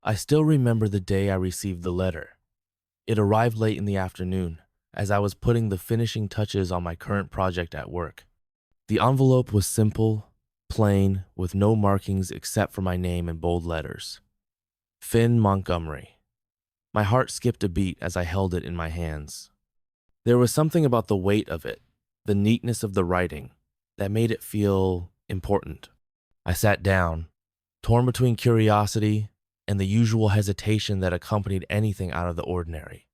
I still remember the day I received the letter. It arrived late in the afternoon, as I was putting the finishing touches on my current project at work. The envelope was simple, plain, with no markings except for my name in bold letters. Finn Montgomery. My heart skipped a beat as I held it in my hands. There was something about the weight of it, the neatness of the writing, that made it feel important. I sat down, torn between curiosity and the usual hesitation that accompanied anything out of the ordinary.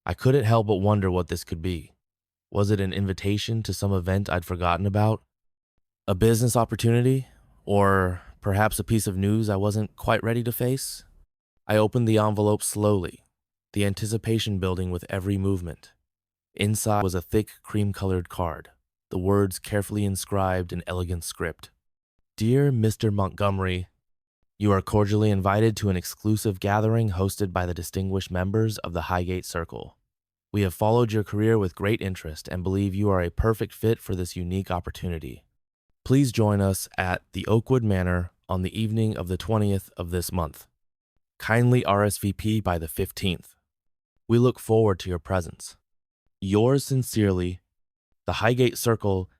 I couldn't help but wonder what this could be. Was it an invitation to some event I'd forgotten about? A business opportunity? Or perhaps a piece of news I wasn't quite ready to face? I opened the envelope slowly, the anticipation building with every movement. Inside was a thick, cream-colored card, the words carefully inscribed in elegant script. Dear Mr. Montgomery, you are cordially invited to an exclusive gathering hosted by the distinguished members of the Highgate Circle. We have followed your career with great interest and believe you are a perfect fit for this unique opportunity. Please join us at the Oakwood Manor on the evening of the 20th of this month. Kindly RSVP by the 15th. We look forward to your presence. Yours sincerely, the Highgate Circle.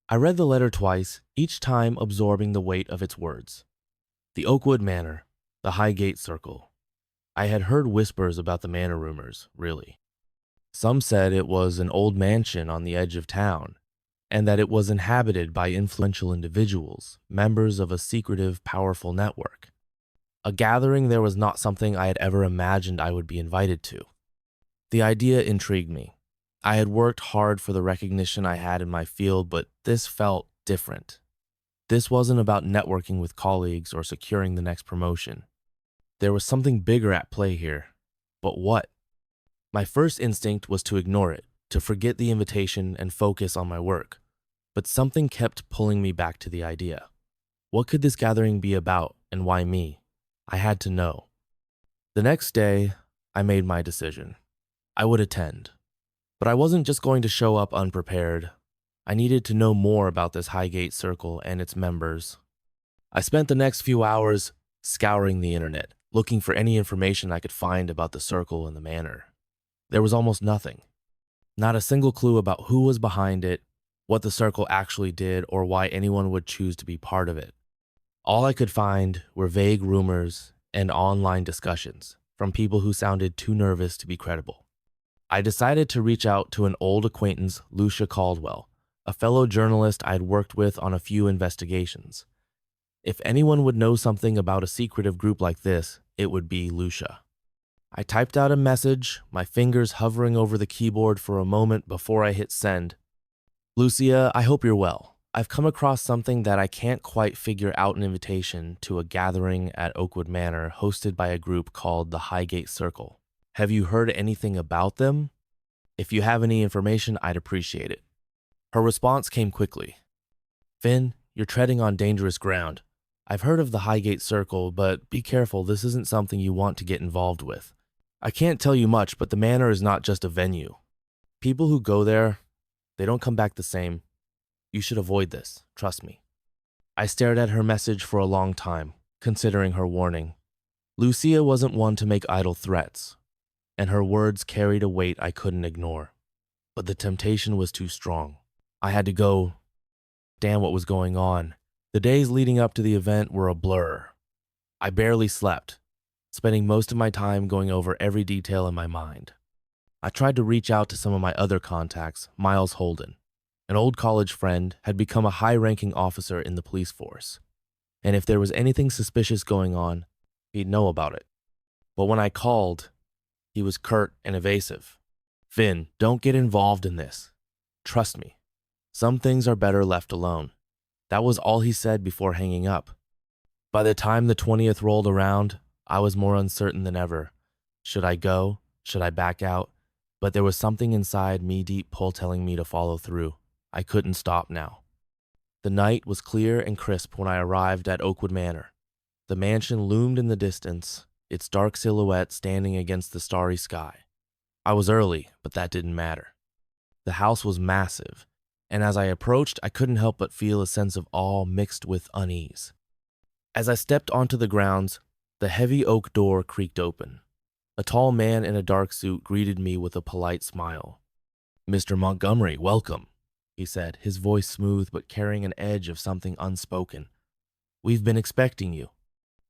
I read the letter twice, each time absorbing the weight of its words. The Oakwood Manor, the Highgate Circle. I had heard whispers about the manor rumors, really. Some said it was an old mansion on the edge of town, and that it was inhabited by influential individuals, members of a secretive, powerful network. A gathering there was not something I had ever imagined I would be invited to. The idea intrigued me. I had worked hard for the recognition I had in my field, but this felt different. This wasn't about networking with colleagues or securing the next promotion. There was something bigger at play here. But what? My first instinct was to ignore it, to forget the invitation and focus on my work. But something kept pulling me back to the idea. What could this gathering be about, and why me? I had to know. The next day, I made my decision. I would attend. But I wasn't just going to show up unprepared. I needed to know more about this Highgate Circle and its members. I spent the next few hours scouring the internet, looking for any information I could find about the circle and the manor. There was almost nothing. Not a single clue about who was behind it, what the circle actually did, or why anyone would choose to be part of it. All I could find were vague rumors and online discussions from people who sounded too nervous to be credible. I decided to reach out to an old acquaintance, Lucia Caldwell, a fellow journalist I'd worked with on a few investigations. If anyone would know something about a secretive group like this, it would be Lucia. I typed out a message, my fingers hovering over the keyboard for a moment before I hit send. Lucia, I hope you're well. I've come across something that I can't quite figure out, an invitation to a gathering at Oakwood Manor hosted by a group called the Highgate Circle. Have you heard anything about them? If you have any information, I'd appreciate it. Her response came quickly. Finn, you're treading on dangerous ground. I've heard of the Highgate Circle, but be careful, this isn't something you want to get involved with. I can't tell you much, but the manor is not just a venue. People who go there, they don't come back the same. You should avoid this, trust me. I stared at her message for a long time, considering her warning. Lucia wasn't one to make idle threats, and her words carried a weight I couldn't ignore. But the temptation was too strong. I had to go. Damn, what was going on? The days leading up to the event were a blur. I barely slept, spending most of my time going over every detail in my mind. I tried to reach out to some of my other contacts. Miles Holden, an old college friend, had become a high-ranking officer in the police force. And if there was anything suspicious going on, he'd know about it. But when I called, he was curt and evasive. Finn, don't get involved in this. Trust me. Some things are better left alone. That was all he said before hanging up. By the time the 20th rolled around, I was more uncertain than ever. Should I go? Should I back out? But there was something inside me, deep pull telling me to follow through. I couldn't stop now. The night was clear and crisp when I arrived at Oakwood Manor. The mansion loomed in the distance, its dark silhouette standing against the starry sky. I was early, but that didn't matter. The house was massive, and as I approached, I couldn't help but feel a sense of awe mixed with unease. As I stepped onto the grounds, The heavy oak door creaked open. A tall man in a dark suit greeted me with a polite smile. "Mr. Montgomery, welcome," he said, his voice smooth but carrying an edge of something unspoken. "We've been expecting you."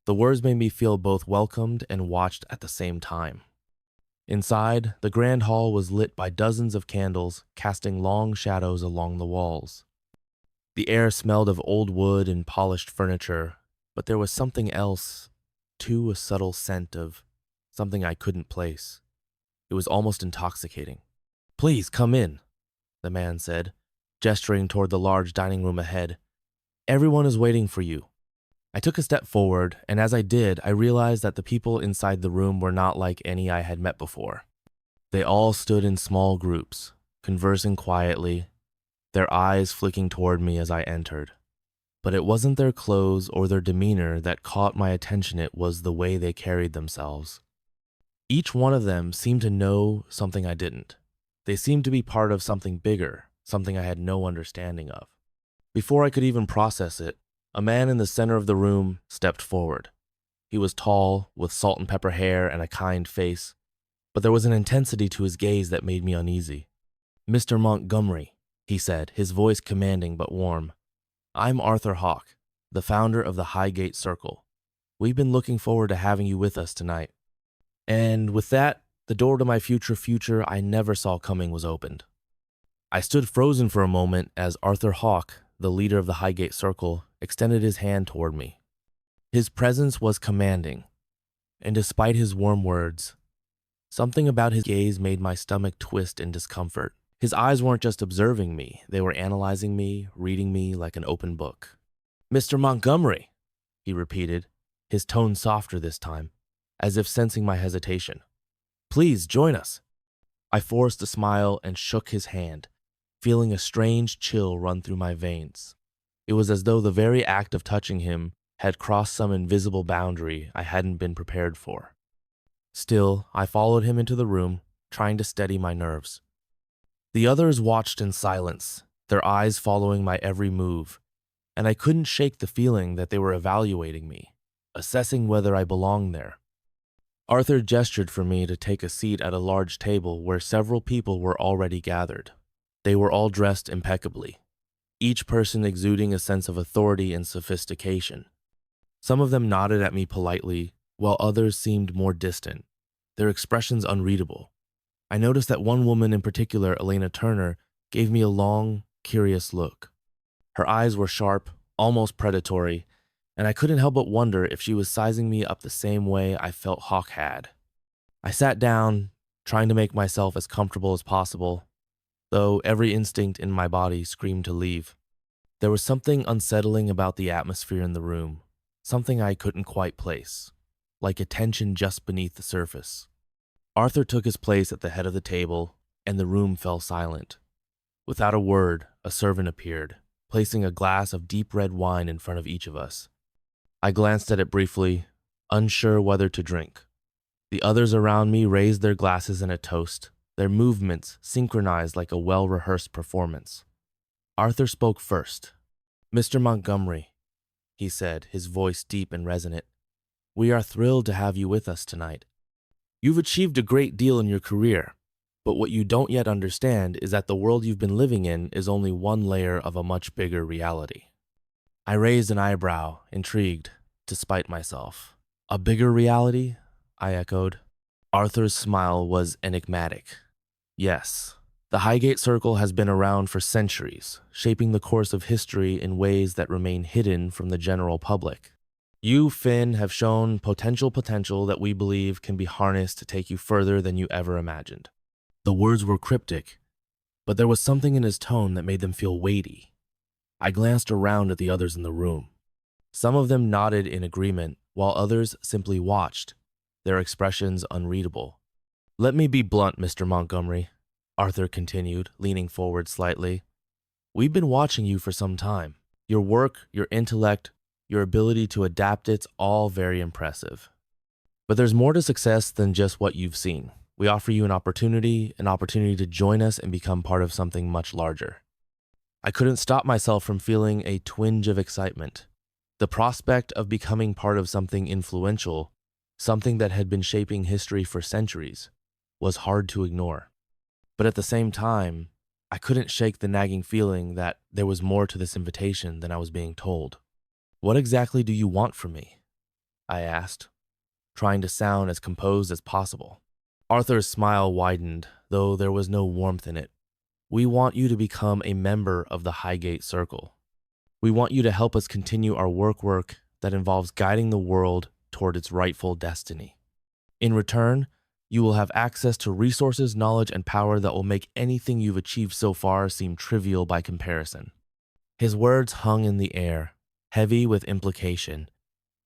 The words made me feel both welcomed and watched at the same time. Inside, the grand hall was lit by dozens of candles, casting long shadows along the walls. The air smelled of old wood and polished furniture, but there was something else, too, a subtle scent of something I couldn't place. It was almost intoxicating. "Please, come in," the man said, gesturing toward the large dining room ahead. "Everyone is waiting for you." I took a step forward, and as I did, I realized that the people inside the room were not like any I had met before. They all stood in small groups, conversing quietly, their eyes flicking toward me as I entered. But it wasn't their clothes or their demeanor that caught my attention, it was the way they carried themselves. Each one of them seemed to know something I didn't. They seemed to be part of something bigger, something I had no understanding of. Before I could even process it, a man in the center of the room stepped forward. He was tall, with salt and pepper hair and a kind face, but there was an intensity to his gaze that made me uneasy. "Mr. Montgomery," he said, his voice commanding but warm. "I'm Arthur Hawke, the founder of the Highgate Circle. We've been looking forward to having you with us tonight." And with that, the door to my future I never saw coming was opened. I stood frozen for a moment as Arthur Hawke, the leader of the Highgate Circle, extended his hand toward me. His presence was commanding, and despite his warm words, something about his gaze made my stomach twist in discomfort. His eyes weren't just observing me, they were analyzing me, reading me like an open book. "Mr. Montgomery," he repeated, his tone softer this time, as if sensing my hesitation. "Please join us." I forced a smile and shook his hand, feeling a strange chill run through my veins. It was as though the very act of touching him had crossed some invisible boundary I hadn't been prepared for. Still, I followed him into the room, trying to steady my nerves. The others watched in silence, their eyes following my every move, and I couldn't shake the feeling that they were evaluating me, assessing whether I belonged there. Arthur gestured for me to take a seat at a large table where several people were already gathered. They were all dressed impeccably, each person exuding a sense of authority and sophistication. Some of them nodded at me politely, while others seemed more distant, their expressions unreadable. I noticed that one woman in particular, Elena Turner, gave me a long, curious look. Her eyes were sharp, almost predatory, and I couldn't help but wonder if she was sizing me up the same way I felt Hawke had. I sat down, trying to make myself as comfortable as possible, though every instinct in my body screamed to leave. There was something unsettling about the atmosphere in the room, something I couldn't quite place, like a tension just beneath the surface. Arthur took his place at the head of the table, and the room fell silent. Without a word, a servant appeared, placing a glass of deep red wine in front of each of us. I glanced at it briefly, unsure whether to drink. The others around me raised their glasses in a toast, their movements synchronized like a well-rehearsed performance. Arthur spoke first. "Mr. Montgomery," he said, his voice deep and resonant, "we are thrilled to have you with us tonight. You've achieved a great deal in your career, but what you don't yet understand is that the world you've been living in is only one layer of a much bigger reality." I raised an eyebrow, intrigued, despite myself. "A bigger reality?" I echoed. Arthur's smile was enigmatic. "Yes, the Highgate Circle has been around for centuries, shaping the course of history in ways that remain hidden from the general public. You, Finn, have shown potential that we believe can be harnessed to take you further than you ever imagined." The words were cryptic, but there was something in his tone that made them feel weighty. I glanced around at the others in the room. Some of them nodded in agreement, while others simply watched, their expressions unreadable. "Let me be blunt, Mr. Montgomery," Arthur continued, leaning forward slightly. "We've been watching you for some time. Your work, your intellect, your ability to adapt, it's all very impressive. But there's more to success than just what you've seen. We offer you an opportunity to join us and become part of something much larger." I couldn't stop myself from feeling a twinge of excitement. The prospect of becoming part of something influential, something that had been shaping history for centuries, was hard to ignore. But at the same time, I couldn't shake the nagging feeling that there was more to this invitation than I was being told. "What exactly do you want from me?" I asked, trying to sound as composed as possible. Arthur's smile widened, though there was no warmth in it. "We want you to become a member of the Highgate Circle. We want you to help us continue our work that involves guiding the world toward its rightful destiny. In return, you will have access to resources, knowledge, and power that will make anything you've achieved so far seem trivial by comparison." His words hung in the air, heavy with implication.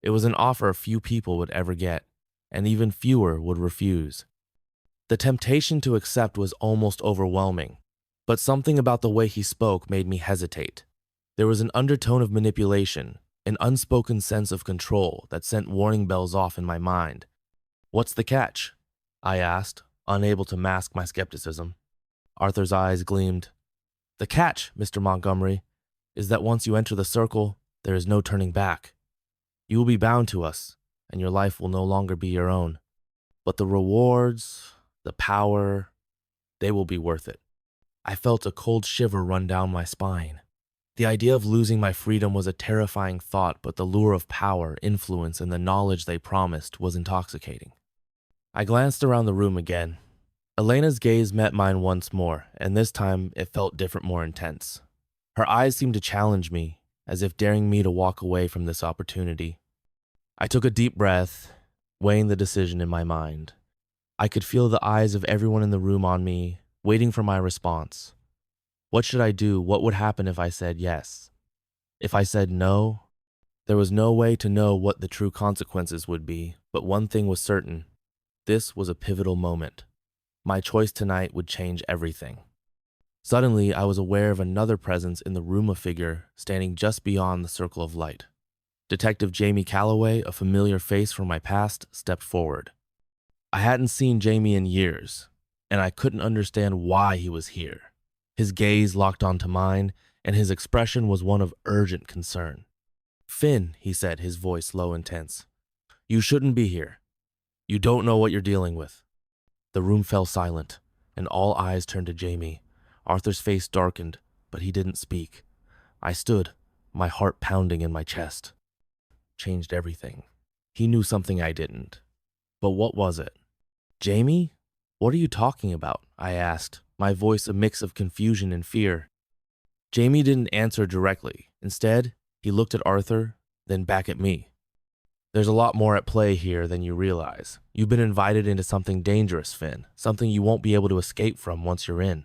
It was an offer few people would ever get, and even fewer would refuse. The temptation to accept was almost overwhelming, but something about the way he spoke made me hesitate. There was an undertone of manipulation, an unspoken sense of control that sent warning bells off in my mind. "What's the catch?" I asked, unable to mask my skepticism. Arthur's eyes gleamed. "The catch, Mr. Montgomery, is that once you enter the circle, there is no turning back. You will be bound to us, and your life will no longer be your own. But the rewards, the power, they will be worth it." I felt a cold shiver run down my spine. The idea of losing my freedom was a terrifying thought, but the lure of power, influence, and the knowledge they promised was intoxicating. I glanced around the room again. Elena's gaze met mine once more, and this time it felt different, more intense. Her eyes seemed to challenge me, as if daring me to walk away from this opportunity. I took a deep breath, weighing the decision in my mind. I could feel the eyes of everyone in the room on me, waiting for my response. What should I do? What would happen if I said yes? If I said no? There was no way to know what the true consequences would be, but one thing was certain. This was a pivotal moment. My choice tonight would change everything. Suddenly, I was aware of another presence in the room, a figure standing just beyond the circle of light. Detective Jamie Calloway, a familiar face from my past, stepped forward. I hadn't seen Jamie in years, and I couldn't understand why he was here. His gaze locked onto mine, and his expression was one of urgent concern. "Finn," he said, his voice low and tense, "you shouldn't be here. You don't know what you're dealing with." The room fell silent, and all eyes turned to Jamie. Arthur's face darkened, but he didn't speak. I stood, my heart pounding in my chest. Changed everything. He knew something I didn't. But what was it? "Jamie? What are you talking about?" I asked, my voice a mix of confusion and fear. Jamie didn't answer directly. Instead, he looked at Arthur, then back at me. "There's a lot more at play here than you realize. You've been invited into something dangerous, Finn, something you won't be able to escape from once you're in."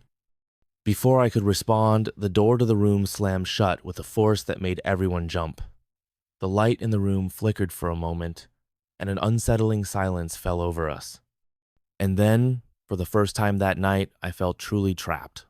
Before I could respond, the door to the room slammed shut with a force that made everyone jump. The light in the room flickered for a moment, and an unsettling silence fell over us. And then, for the first time that night, I felt truly trapped.